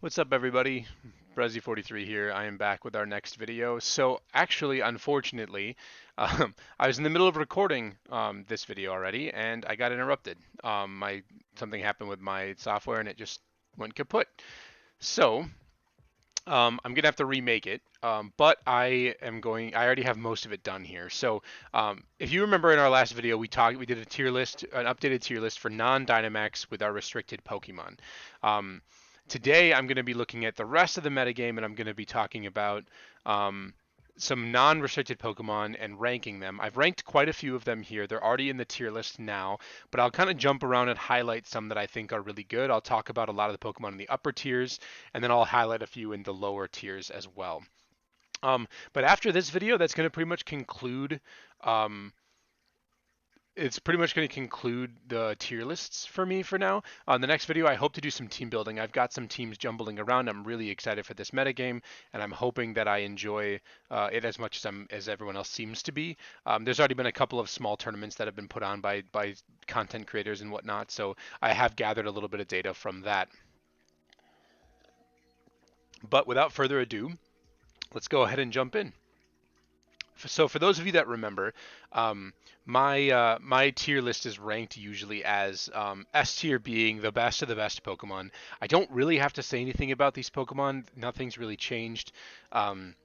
What's up, everybody? Brezzy43 here. I am back with our next video. So, actually, unfortunately, I was in the middle of recording this video already, and I got interrupted. Something happened with my software, and it just went kaput. So, I'm gonna have to remake it, but I already have most of it done here. So, if you remember in our last video, we did a tier list, an updated tier list for non-Dynamax with our restricted Pokemon. Um, Today, I'm going to be looking at the rest of the metagame, and I'm going to be talking about um, some non-restricted Pokemon and ranking them. I've ranked quite a few of them here. They're already in the tier list now, but I'll kind of jump around and highlight some that I think are really good. I'll talk about a lot of the Pokemon in the upper tiers, and then I'll highlight a few in the lower tiers as well. But after this video, that's going to pretty much conclude um, it's pretty much going to conclude the tier lists for me for now. On the next video, I hope to do some team building. I've got some teams jumbling around. I'm really excited for this metagame, and I'm hoping that I enjoy it as much as everyone else seems to be. There's already been a couple of small tournaments that have been put on by content creators and whatnot, so I have gathered a little bit of data from that. But without further ado, let's go ahead and jump in. So for those of you that remember, my tier list is ranked usually as S tier being the best of the best Pokemon. I don't really have to say anything about these Pokemon. Nothing's really changed. Um,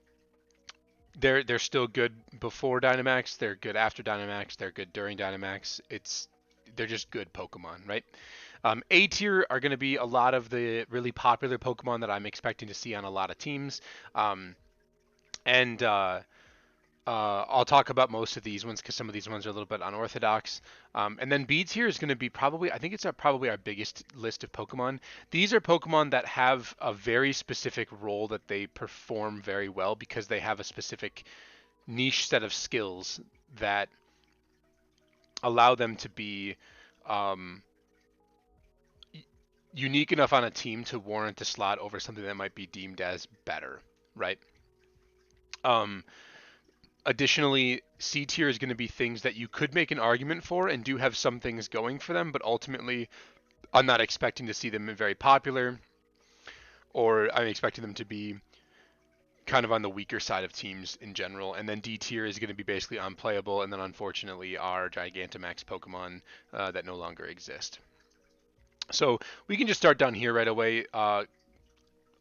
they're still good before Dynamax. They're good after Dynamax. They're good during Dynamax. They're just good Pokemon, right? A tier are going to be a lot of the really popular Pokemon that I'm expecting to see on a lot of teams. And I'll talk about most of these ones because some of these ones are a little bit unorthodox. And then B tier is going to be probably, I think it's probably our biggest list of Pokemon. These are Pokemon that have a very specific role that they perform very well because they have a specific niche set of skills that allow them to be um, unique enough on a team to warrant a slot over something that might be deemed as better, right? Um, Additionally, C tier is going to be things that you could make an argument for and do have some things going for them, but ultimately I'm not expecting to see them very popular, or I'm expecting them to be kind of on the weaker side of teams in general. And then D tier is going to be basically unplayable, and then unfortunately our Gigantamax Pokemon that no longer exist. So we can just start down here right away.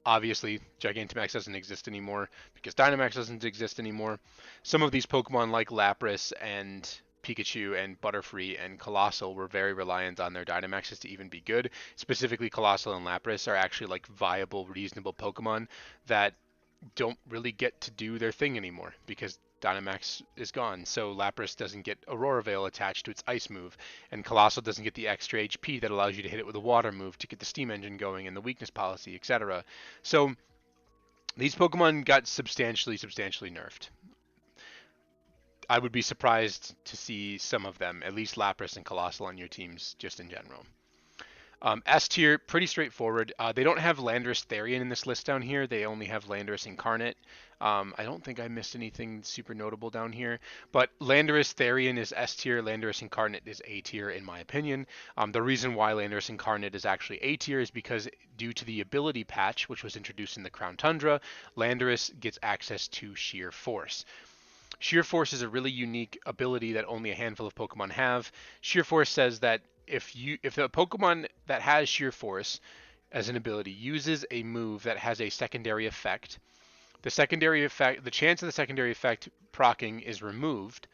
Obviously, Gigantamax doesn't exist anymore because Dynamax doesn't exist anymore. Some of these Pokemon like Lapras and Pikachu and Butterfree and Colossal were very reliant on their Dynamaxes to even be good. Specifically, Colossal and Lapras are actually like viable, reasonable Pokemon that don't really get to do their thing anymore because Dynamax is gone. So Lapras doesn't get Aurora Veil attached to its Ice move, and Colossal doesn't get the extra HP that allows you to hit it with a Water move to get the Steam Engine going and the Weakness Policy, etc. So these Pokemon got substantially nerfed. I would be surprised to see some of them, at least Lapras and Colossal, on your teams just in general. S tier, pretty straightforward. They don't have Landorus Therian in this list down here. They only have Landorus Incarnate. I don't think I missed anything super notable down here. But Landorus Therian is S tier. Landorus Incarnate is A tier, in my opinion. The reason why Landorus Incarnate is actually A tier is because due to the ability patch, which was introduced in the Crown Tundra, Landorus gets access to Sheer Force. Sheer Force is a really unique ability that only a handful of Pokemon have. Sheer Force says that if the Pokemon that has Sheer Force as an ability uses a move that has a secondary effect, the chance of the secondary effect proccing is removed,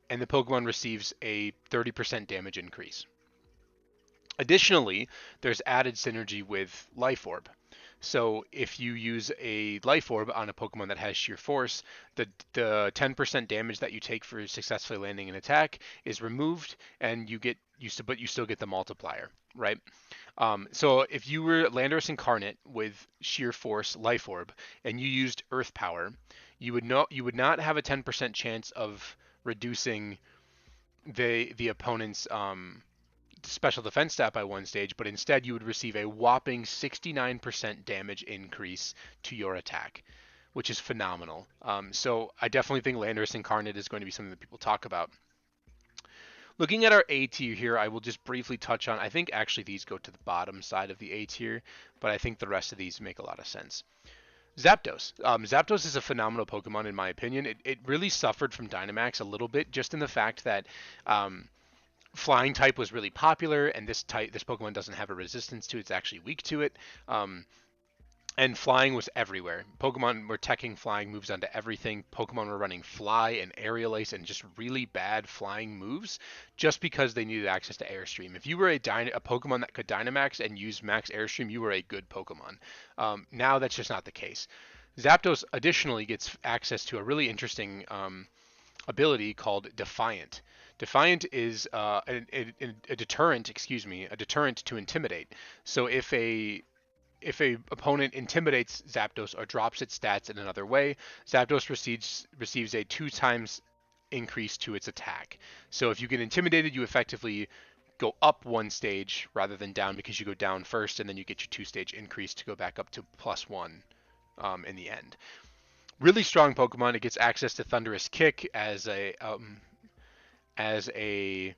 and the Pokemon receives a 30% damage increase. Additionally, there's added synergy with Life Orb. So if you use a Life Orb on a Pokemon that has Sheer Force, the 10% damage that you take for successfully landing an attack is removed, and but you still get the multiplier, right? So if you were Landorus Incarnate with Sheer Force Life Orb and you used Earth Power, you would not have a 10% chance of reducing the opponent's special defense stat by one stage, but instead you would receive a whopping 69% damage increase to your attack, which is phenomenal. So I definitely think Landorus Incarnate is going to be something that people talk about. Looking at our A tier here, I will just briefly touch on, I think actually these go to the bottom side of the A tier, but I think the rest of these make a lot of sense. Zapdos. Zapdos is a phenomenal Pokemon in my opinion. It really suffered from Dynamax a little bit, just in the fact that Flying type was really popular, and this Pokemon doesn't have a resistance to it. It's actually weak to it. And flying was everywhere. Pokemon were teching flying moves onto everything. Pokemon were running Fly and Aerial Ace and just really bad flying moves just because they needed access to Airstream. If you were a Pokemon that could Dynamax and use Max Airstream, you were a good Pokemon. Now that's just not the case. Zapdos additionally gets access to a really interesting ability called Defiant. Defiant is a deterrent, a deterrent to Intimidate. So if a opponent intimidates Zapdos or drops its stats in another way, Zapdos receives a 2 times increase to its attack. So if you get intimidated, you effectively go up 1 stage rather than down, because you go down first and then you get your 2-stage increase to go back up to +1 in the end. Really strong Pokemon. It gets access to Thunderous Kick as a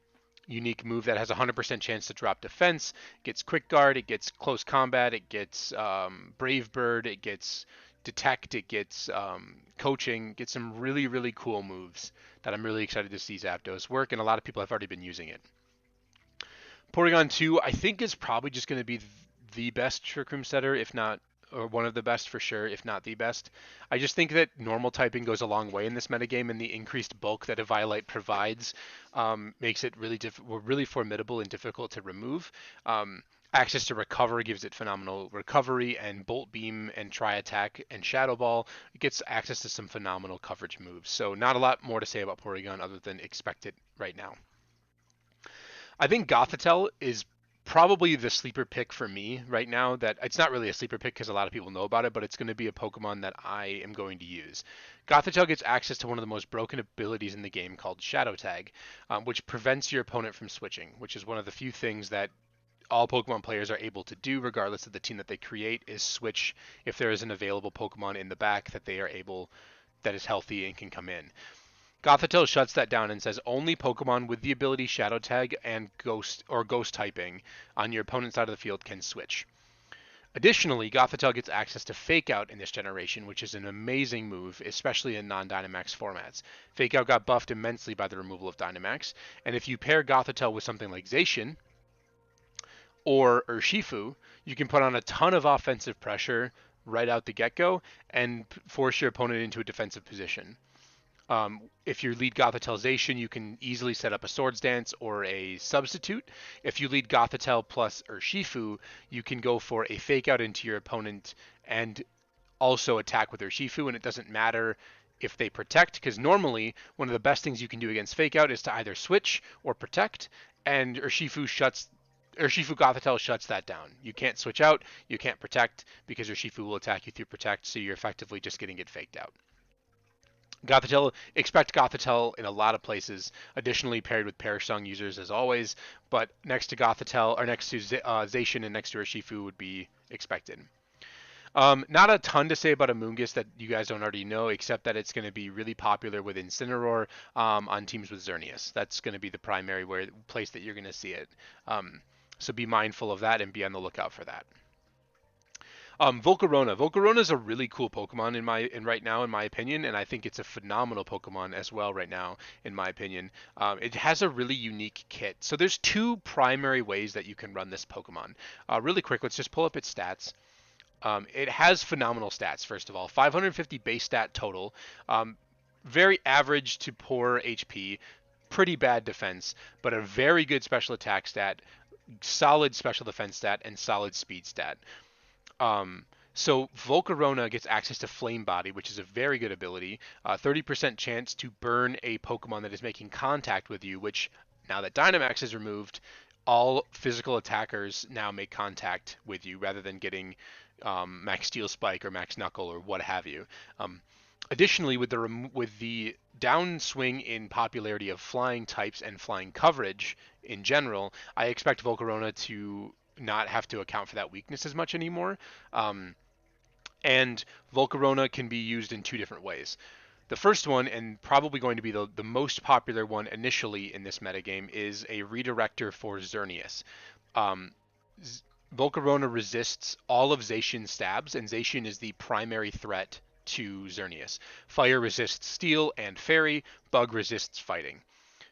unique move that has a 100% chance to drop defense. It gets Quick Guard, it gets Close Combat, it gets Brave Bird, it gets Detect, it gets Coaching, it gets some really, really cool moves that I'm really excited to see Zapdos work, and a lot of people have already been using it. Porygon 2, I think, is probably just going to be the best Trick Room setter, if not, or one of the best for sure, if not the best. I just think that normal typing goes a long way in this metagame, and the increased bulk that Eviolite provides makes it really formidable and difficult to remove. Access to Recover gives it phenomenal recovery, and Bolt Beam and Tri-Attack and Shadow Ball, it gets access to some phenomenal coverage moves. So not a lot more to say about Porygon other than expect it right now. I think Gothitel is probably the sleeper pick for me right now. That it's not really a sleeper pick because a lot of people know about it, but it's going to be a Pokemon that I am going to use. Gothitel gets access to one of the most broken abilities in the game called Shadow Tag, which prevents your opponent from switching, which is one of the few things that all Pokemon players are able to do regardless of the team that they create, is switch if there is an available Pokemon in the back that is healthy and can come in. Gothitel shuts that down and says only Pokemon with the ability Shadow Tag and Ghost typing on your opponent's side of the field can switch. Additionally, Gothitel gets access to Fake Out in this generation, which is an amazing move, especially in non-Dynamax formats. Fake Out got buffed immensely by the removal of Dynamax, and if you pair Gothitel with something like Zacian or Urshifu, you can put on a ton of offensive pressure right out the get-go and force your opponent into a defensive position. If you lead Gothitelle Zacian, you can easily set up a Swords Dance or a Substitute. If you lead Gothitelle plus Urshifu, you can go for a Fake Out into your opponent and also attack with Urshifu, and it doesn't matter if they protect, because normally one of the best things you can do against Fake Out is to either switch or protect, and Urshifu Gothitelle shuts that down. You can't switch out, you can't protect, because Urshifu will attack you through protect, so you're effectively just getting it faked out. Expect Gothitel in a lot of places, additionally paired with Perish Song users as always, but next to Gothitel, or next to Zacian and next to Urshifu would be expected. Not a ton to say about Amoonguss that you guys don't already know, except that it's going to be really popular with Incineroar on teams with Xerneas. That's going to be the primary place that you're going to see it. So be mindful of that and be on the lookout for that. Volcarona. Volcarona is a really cool Pokemon right now, in my opinion, and I think it's a phenomenal Pokemon as well right now, in my opinion. It has a really unique kit. So there's 2 primary ways that you can run this Pokemon. Really quick, let's just pull up its stats. It has phenomenal stats, first of all. 550 base stat total. Very average to poor HP. Pretty bad defense, but a very good special attack stat, solid special defense stat, and solid speed stat. So Volcarona gets access to Flame Body, which is a very good ability. 30% chance to burn a Pokemon that is making contact with you, which, now that Dynamax is removed, all physical attackers now make contact with you rather than getting Max Steel Spike or Max Knuckle or what have you. Additionally, with the downswing in popularity of flying types and flying coverage in general, I expect Volcarona to not have to account for that weakness as much anymore. And Volcarona can be used in 2 different ways. The first one, and probably going to be the most popular one initially in this metagame, is a redirector for Xerneas. Um, Volcarona resists all of Zacian's stabs, and Zacian is the primary threat to Xerneas. Fire resists steel and fairy, bug resists fighting.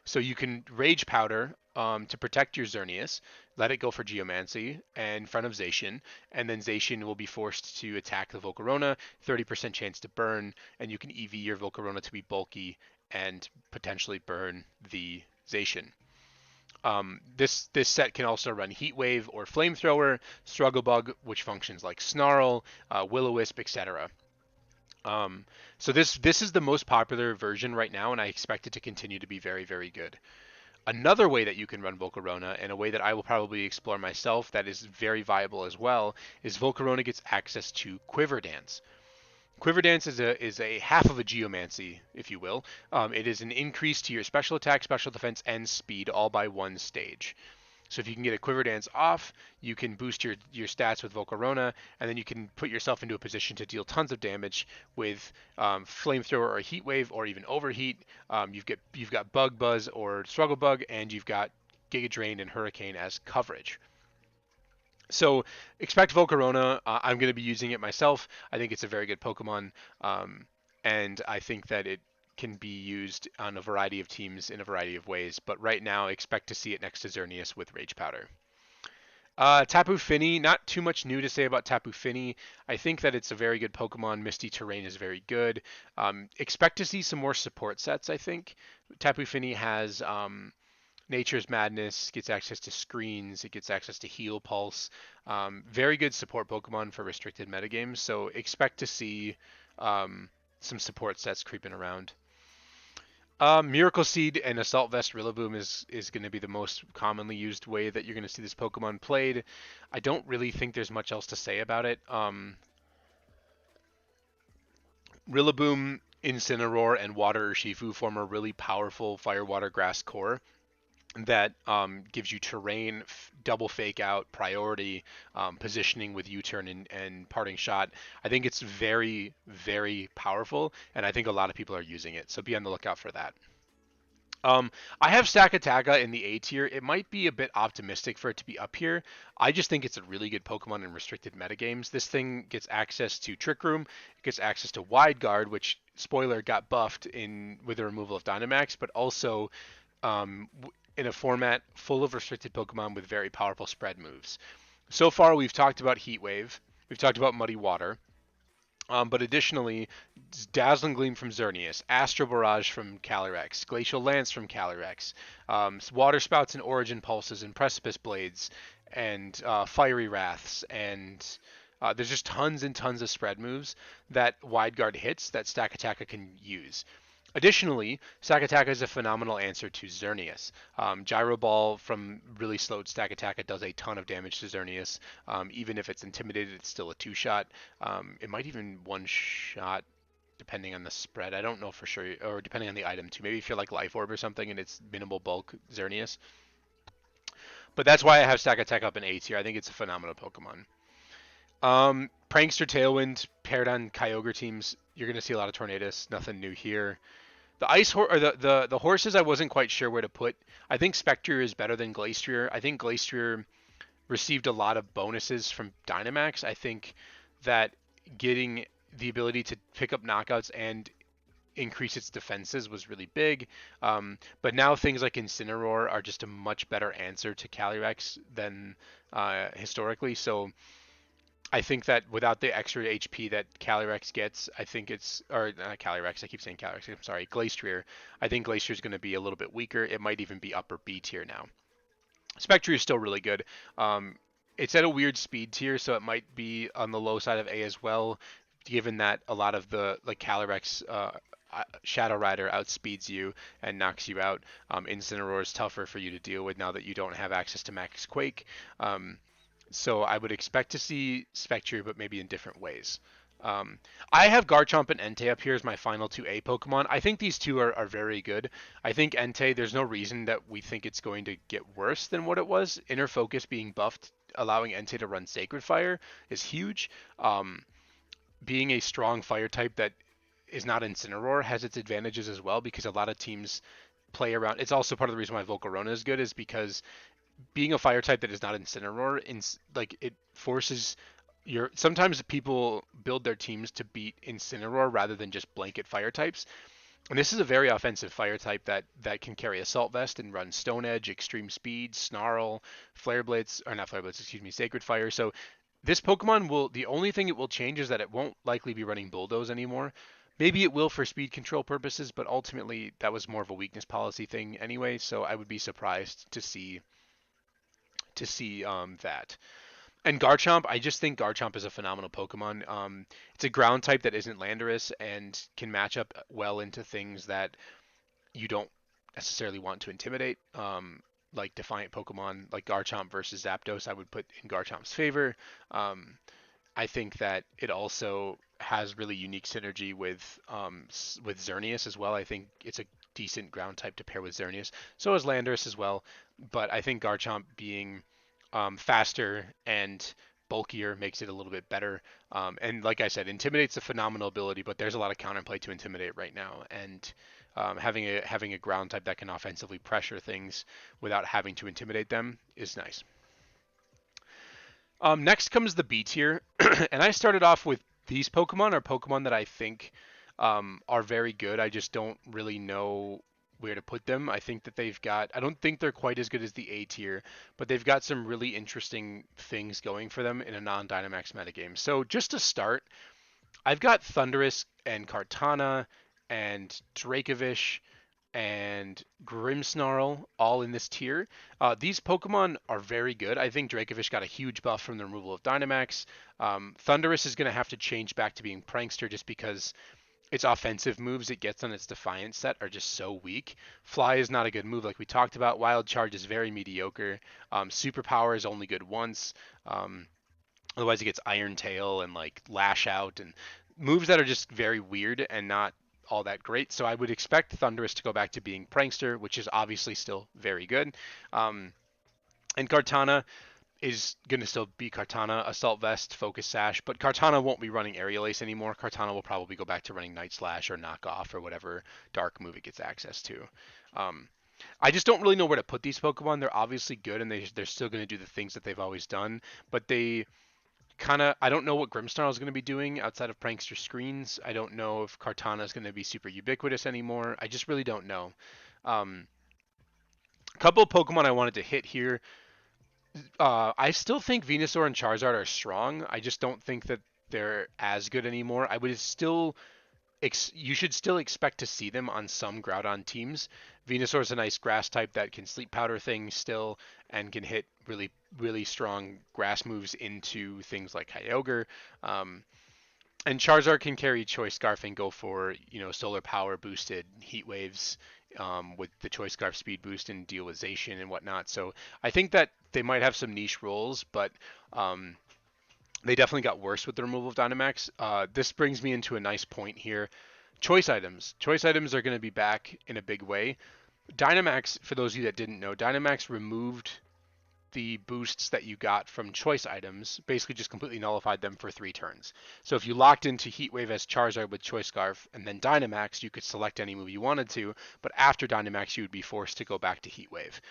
So you can Rage Powder to protect your Xerneas, let it go for Geomancy in front of Zacian, and then Zacian will be forced to attack the Volcarona, 30% chance to burn, and you can EV your Volcarona to be bulky and potentially burn the Zacian. This set can also run Heat Wave or Flamethrower, Struggle Bug, which functions like Snarl, Will-O-Wisp, etc. So this is the most popular version right now, and I expect it to continue to be very, very good. Another way that you can run Volcarona, and a way that I will probably explore myself that is very viable as well, is Volcarona gets access to Quiver Dance. Quiver Dance is a half of a Geomancy, if you will. It is an increase to your special attack, special defense, and speed all by one stage. So if you can get a Quiver Dance off, you can boost your stats with Volcarona, and then you can put yourself into a position to deal tons of damage with Flamethrower or Heat Wave or even Overheat. You've got Bug Buzz or Struggle Bug, and you've got Giga Drain and Hurricane as coverage. So expect Volcarona. I'm going to be using it myself. I think it's a very good Pokemon, and I think that it can be used on a variety of teams in a variety of ways. But right now, expect to see it next to Xerneas with Rage Powder. Tapu Fini, not too much new to say about Tapu Fini. I think that it's a very good Pokemon. Misty Terrain is very good. Expect to see some more support sets, I think. Tapu Fini has Nature's Madness, gets access to screens, it gets access to Heal Pulse. Very good support Pokemon for restricted metagames, so expect to see some support sets creeping around. Miracle Seed and Assault Vest Rillaboom is going to be the most commonly used way that you're going to see this Pokemon played. I don't really think there's much else to say about it. Rillaboom, Incineroar, and Water Urshifu form a really powerful Fire, Water, Grass core that gives you terrain, double fake out, priority, positioning with U-turn and parting shot. I think it's very, very powerful, and I think a lot of people are using it, so be on the lookout for that. I have Stakataka in the A tier. It might be a bit optimistic for it to be up here. I just think it's a really good Pokemon in restricted metagames. This thing gets access to Trick Room, it gets access to Wide Guard, which, spoiler, got buffed with the removal of Dynamax, but also in a format full of restricted Pokemon with very powerful spread moves. So far, we've talked about Heat Wave, we've talked about Muddy Water, but additionally, Dazzling Gleam from Xerneas, Astro Barrage from Calyrex, Glacial Lance from Calyrex, Water Spouts and Origin Pulses and Precipice Blades, and Fiery Wraths, and there's just tons and tons of spread moves that Wide Guard hits that Stakataka can use. Additionally, Stakataka is a phenomenal answer to Xerneas. Gyro Ball from really slowed Stakataka does a ton of damage to Xerneas. Even if it's intimidated, it's still a 2-shot. It might even 1-shot depending on the spread. I don't know for sure, or depending on the item too. Maybe if you're like Life Orb or something and it's minimal bulk Xerneas. But that's why I have Stakataka up in A tier. I think it's a phenomenal Pokemon. Prankster Tailwind paired on Kyogre teams, you're going to see a lot of Tornadus. Nothing new here. The the horses I wasn't quite sure where to put. I think Spectre is better than Glastrier. I think Glastrier received a lot of bonuses from Dynamax. I think that getting the ability to pick up knockouts and increase its defenses was really big. But now things like Incineroar are just a much better answer to Calyrex than historically. So I think that without the extra HP that Calyrex gets, I think it's, or not Calyrex, I keep saying Calyrex, I'm sorry, Glastrier. I think Glastrier is going to be a little bit weaker. It might even be upper B tier now. Spectre is still really good. It's at a weird speed tier, so it might be on the low side of A as well, given that a lot of the Calyrex Shadow Rider outspeeds you and knocks you out. Incineroar is tougher for you to deal with now that you don't have access to Max Quake. So I would expect to see Spectre, but maybe in different ways. I have Garchomp and Entei up here as my final 2A Pokemon. I think these two are very good. I think Entei, there's no reason that we think it's going to get worse than what it was. Inner Focus being buffed, allowing Entei to run Sacred Fire is huge. Being a strong fire type that is not Incineroar has its advantages as well, because a lot of teams play around. It's also part of the reason why Volcarona is good, is because being a fire type that is not Incineroar, like it forces your. Sometimes people build their teams to beat Incineroar rather than just blanket fire types. And this is a very offensive fire type that can carry Assault Vest and run Stone Edge, Extreme Speed, Snarl, Flare Blitz, or not Flare Blitz, excuse me, Sacred Fire. So this Pokemon will, the only thing it will change is that it won't likely be running Bulldoze anymore. Maybe it will for speed control purposes, but ultimately that was more of a weakness policy thing anyway, so I would be surprised to see that. And Garchomp, I just think Garchomp is a phenomenal Pokemon. It's a ground type that isn't Landorus and can match up well into things that you don't necessarily want to intimidate. Like Defiant Pokemon, like Garchomp versus Zapdos, I would put in Garchomp's favor. I think that it also has really unique synergy with Xerneas as well. I think it's a decent ground type to pair with Xerneas. So is Landorus as well, but I think Garchomp being faster and bulkier makes it a little bit better. And like I said, Intimidate's a phenomenal ability, but there's a lot of counterplay to Intimidate right now, and having a ground type that can offensively pressure things without having to intimidate them is nice. Next comes the B tier, and I started off with these Pokemon are Pokemon that I think are very good. I just don't really know where to put them. I think that I don't think they're quite as good as the A tier, but they've got some really interesting things going for them in a non-Dynamax metagame. So just to start, I've got Thundurus and Kartana and Dracovish and Grimmsnarl all in this tier. These Pokemon are very good. I think Dracovish got a huge buff from the removal of Dynamax. Thundurus is going to have to change back to being Prankster just because its offensive moves it gets on its Defiant set are just so weak. Fly is not a good move like we talked about. Wild Charge is very mediocre. Superpower is only good once. Otherwise, it gets Iron Tail and like Lash Out and moves that are just very weird and not all that great. So I would expect Thundurus to go back to being Prankster, which is obviously still very good. And Kartana is going to still be Kartana, Assault Vest, Focus Sash, but Kartana won't be running Aerial Ace anymore. Kartana will probably go back to running Night Slash or Knock Off or whatever dark move it gets access to. I just don't really know where to put these Pokemon. They're obviously good and they're still going to do the things that they've always done, but I don't know what Grimmsnarl is going to be doing outside of Prankster screens. I don't know if Kartana is going to be super ubiquitous anymore. I just really don't know. A couple of Pokemon I wanted to hit here. I still think Venusaur and Charizard are strong. I just don't think that they're as good anymore. I would still you should still expect to see them on some Groudon teams. Venusaur is a nice grass type that can sleep powder things still and can hit really, really strong grass moves into things like Kyogre. And Charizard can carry Choice Scarf and go for, solar power boosted heat waves with the Choice Scarf speed boost and deal with Zacian and whatnot. So I think that they might have some niche roles, but they definitely got worse with the removal of Dynamax. This brings me into a nice point here. Choice items. Choice items are going to be back in a big way. Dynamax, for those of you that didn't know, Dynamax removed the boosts that you got from choice items, basically just completely nullified them for 3 turns. So if you locked into Heat Wave as Charizard with Choice Scarf and then Dynamax, you could select any move you wanted to, but after Dynamax you would be forced to go back to Heat Wave.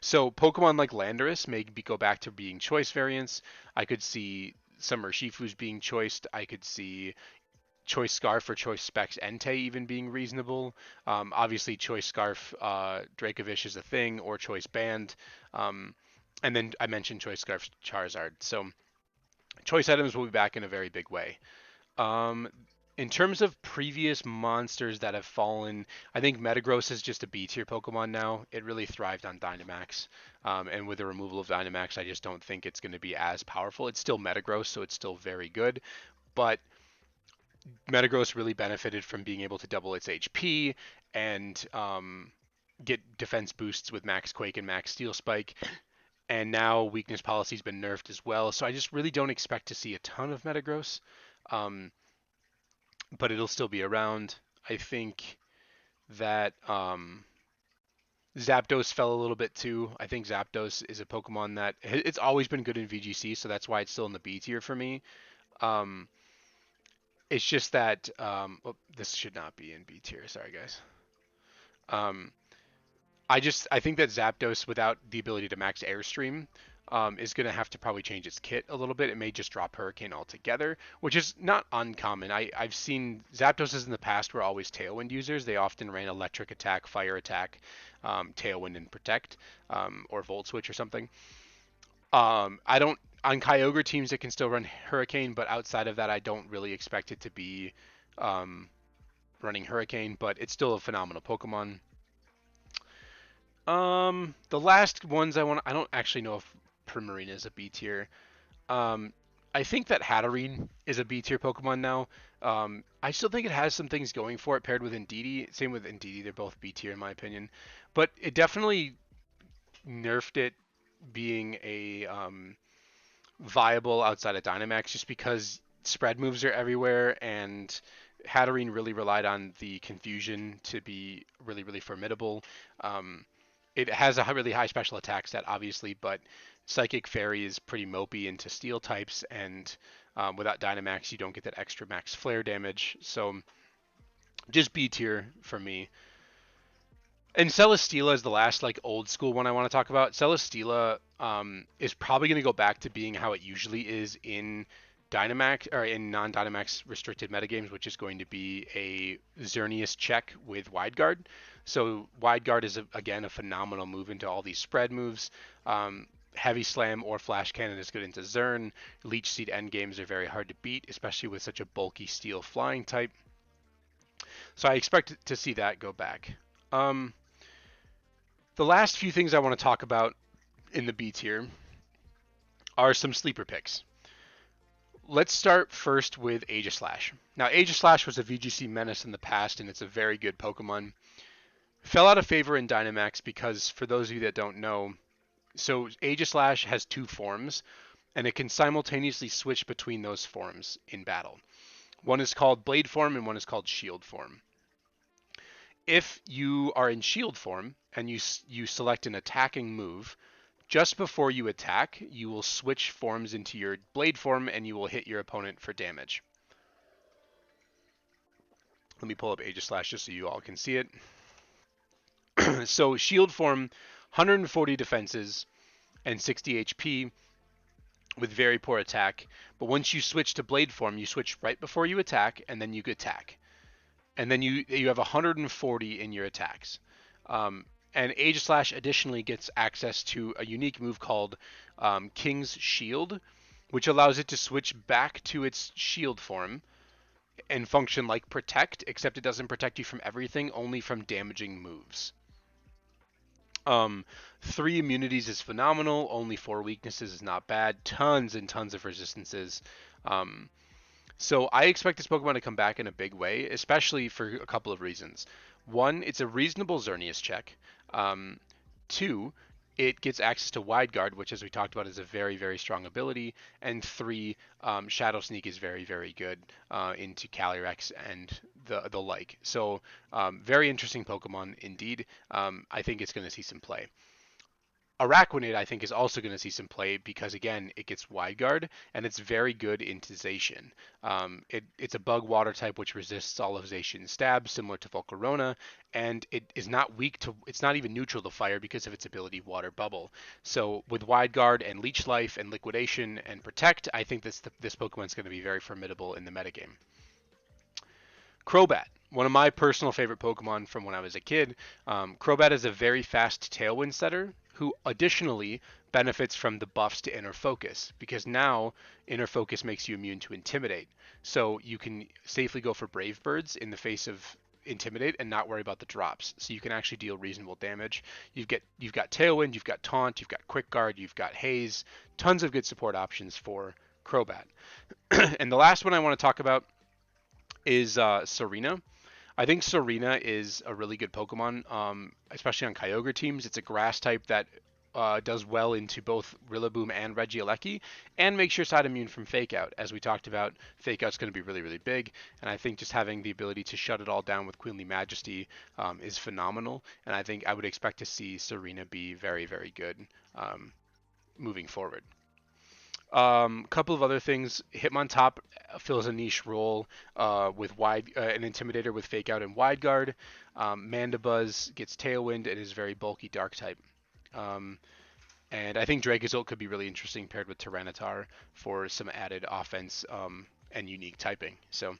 So Pokemon like Landorus may go back to being choice variants. I could see some Urshifus being choiced. I could see Choice Scarf or Choice Specs Entei even being reasonable. Obviously, Choice Scarf Dracovish is a thing, or Choice Band. And then I mentioned Choice Scarf Charizard. So choice items will be back in a very big way. In terms of previous monsters that have fallen, I think Metagross is just a B tier Pokemon now. It really thrived on Dynamax. And with the removal of Dynamax, I just don't think it's going to be as powerful. It's still Metagross, so it's still very good. But Metagross really benefited from being able to double its HP and get defense boosts with Max Quake and Max Steel Spike. And now weakness policy's been nerfed as well. So I just really don't expect to see a ton of Metagross. But it'll still be around. I think that Zapdos fell a little bit too. I think Zapdos is a Pokemon that it's always been good in VGC, so that's why it's still in the B tier for me. It's just that this should not be in B tier. Sorry, guys. Um, I think that Zapdos, without the ability to max Airstream, is going to have to probably change its kit a little bit. It may just drop Hurricane altogether, which is not uncommon. I've seen Zapdoses in the past were always Tailwind users. They often ran Electric Attack, Fire Attack, Tailwind, and Protect, or Volt Switch or something. I don't on Kyogre teams it can still run Hurricane, but outside of that, I don't really expect it to be um, running Hurricane. But it's still a phenomenal Pokemon. The last ones I don't actually know if Primarina is a B tier. Um, I think that Hatterine is a B tier Pokemon now. I still think it has some things going for it paired with Indeedee. Same with Indeedee, they're both B tier in my opinion. But it definitely nerfed it being a viable outside of Dynamax just because spread moves are everywhere and Hatterene really relied on the confusion to be really, really formidable. It has a really high special attack stat, obviously, but Psychic Fairy is pretty mopey into steel types, and without Dynamax, you don't get that extra max flare damage. So just B tier for me. And Celesteela is the last like old school one I want to talk about. Celesteela is probably going to go back to being how it usually is in Dynamax or in non-Dynamax restricted metagames, which is going to be a Xerneas check with Wide Guard. So Wide Guard is again a phenomenal move into all these spread moves. Heavy Slam or Flash Cannon is good into Zern. Leech Seed endgames are very hard to beat, especially with such a bulky steel flying type. So I expect to see that go back. Um, the last few things I want to talk about in the B tier are some sleeper picks. Let's start first with Aegislash. Now, Aegislash was a VGC menace in the past, and it's a very good Pokemon. Fell out of favor in Dynamax because, for those of you that don't know, so Aegislash has two forms, and it can simultaneously switch between those forms in battle. One is called Blade form, and one is called Shield form. If you are in Shield form and you select an attacking move, just before you attack, you will switch forms into your Blade form and you will hit your opponent for damage. Let me pull up Aegislash just so you all can see it. So Shield form, 140 defenses and 60 HP with very poor attack. But once you switch to Blade form, you switch right before you attack and then you attack. And then you have 140 in your attacks. And Aegislash additionally gets access to a unique move called King's Shield, which allows it to switch back to its shield form and function like Protect, except it doesn't protect you from everything, only from damaging moves. 3 immunities is phenomenal, only 4 weaknesses is not bad, tons and tons of resistances. So I expect this Pokemon to come back in a big way, especially for a couple of reasons. One, it's a reasonable Xerneas check. 2, it gets access to Wide Guard, which, as we talked about, is a very, very strong ability. And 3, Shadow Sneak is very, very good into Calyrex and the like. So very interesting Pokemon indeed. I think it's going to see some play. Araquanid, I think, is also going to see some play because, again, it gets Wide Guard, and it's very good into Zacian. It's a bug water type which resists all of Zacian's stabs, similar to Volcarona, and it is not weak to, it's not even neutral to fire because of its ability Water Bubble. So with Wide Guard and Leech Life and Liquidation and Protect, I think this Pokemon is going to be very formidable in the metagame. Crobat, one of my personal favorite Pokemon from when I was a kid. Crobat is a very fast Tailwind setter who additionally benefits from the buffs to Inner Focus, because now Inner Focus makes you immune to Intimidate. So you can safely go for Brave Birds in the face of Intimidate and not worry about the drops. So you can actually deal reasonable damage. You've got Tailwind, you've got Taunt, you've got Quick Guard, you've got Haze, tons of good support options for Crobat. And the last one I want to talk about is Serena. I think Serena is a really good Pokemon, especially on Kyogre teams. It's a grass type that does well into both Rillaboom and Regieleki, and makes your side immune from Fake Out. As we talked about, Fake Out's going to be really, really big, and I think just having the ability to shut it all down with Queenly Majesty is phenomenal, and I think I would expect to see Serena be very, very good moving forward. Couple of other things. Hitmontop fills a niche role with an Intimidator with Fake Out and Wide Guard. Mandibuzz gets Tailwind and is very bulky Dark type. Um, and I think Dracozolt could be really interesting paired with Tyranitar for some added offense and unique typing. So,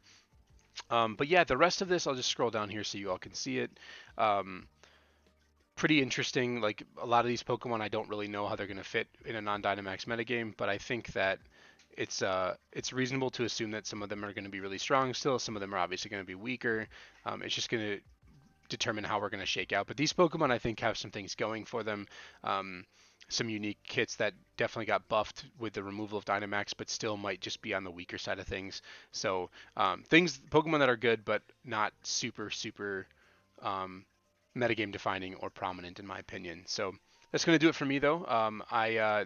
but yeah, the rest of this I'll just scroll down here so you all can see it. Um, Pretty interesting. Like a lot of these Pokemon, I don't really know how they're going to fit in a non-Dynamax metagame, but I think that it's reasonable to assume that some of them are going to be really strong still. Some of them are obviously going to be weaker. It's just going to determine how we're going to shake out. But these Pokemon, I think, have some things going for them. Some unique kits that definitely got buffed with the removal of Dynamax, but still might just be on the weaker side of things. So Pokemon that are good, but not super um, metagame defining or prominent in my opinion. So that's going to do it for me though.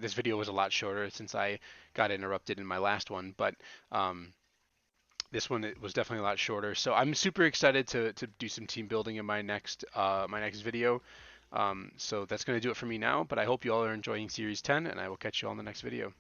This video was a lot shorter since I got interrupted in my last one, but this one it was definitely a lot shorter. So I'm super excited to do some team building in my next video. So that's going to do it for me now, but I hope you all are enjoying Series 10, and I will catch you all in the next video.